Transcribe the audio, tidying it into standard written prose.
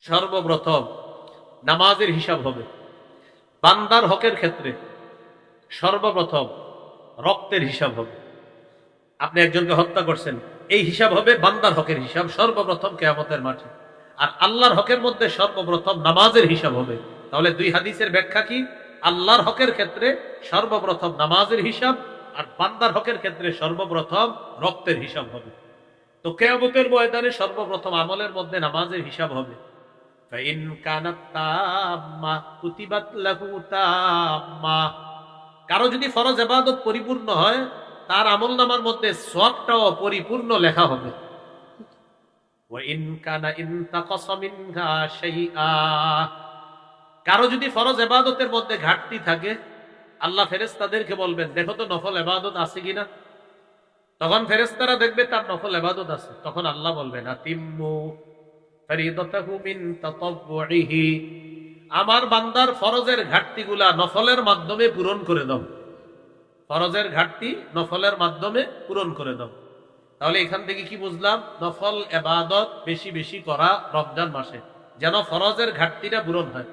সর্বপ্রথম নামাজের হিসাব হবে। বান্দার হকের ক্ষেত্রে সর্বপ্রথম রক্তের হিসাব হবে। আপনি একজনকে হত্যা করছেন, এই হিসাব হবে বান্দার হকের হিসাব সর্বপ্রথম কিয়ামতের মাঠে। আর আল্লাহর হকের মধ্যে সর্বপ্রথম নামাজের হিসাব হবে। তাহলে দুই হাদিসের ব্যাখ্যা কি? আল্লাহর হকের ক্ষেত্রে সর্বপ্রথম নামাজের হিসাব, আর বান্দার হকের ক্ষেত্রে সর্বপ্রথম রক্তের হিসাব হবে। তো কিয়ামতের ময়দানে সর্বপ্রথম আমলের মধ্যে নামাজের হিসাব হবে। فإن كانت تامة كتبت له تامة। কারো যদি ফরজ ইবাদত পরিপূর্ণ হয়, তার আমলনামার মধ্যে সওয়াবটাও পরিপূর্ণ লেখা হবে। وإن كان انتقص منها شيئا। কারো যদি ফরজ ইবাদতের মধ্যে ঘাটতি থাকে, আল্লাহ ফেরেশতাদেরকে বলবেন, দেখো তো নফল ইবাদত আছে কিনা। তখন ফেরেশতারা দেখবে তার নফল ইবাদত আছে। তখন আল্লাহ বলবেন, আতিম্মু ফরিদাতাহু মিন তাতাওউহি। আমার বান্দার ফরজের ঘাটতিগুলা নফলের মাধ্যমে পূরণ করে দাও। ফরজের ঘাটতি নফলের মাধ্যমে পূরণ করে দাও। তাহলে এখান থেকে কি বুঝলাম? নফল ইবাদত বেশি বেশি করা রমজান মাসে, যেন ফরজের ঘাটতিটা পূরণ হয়।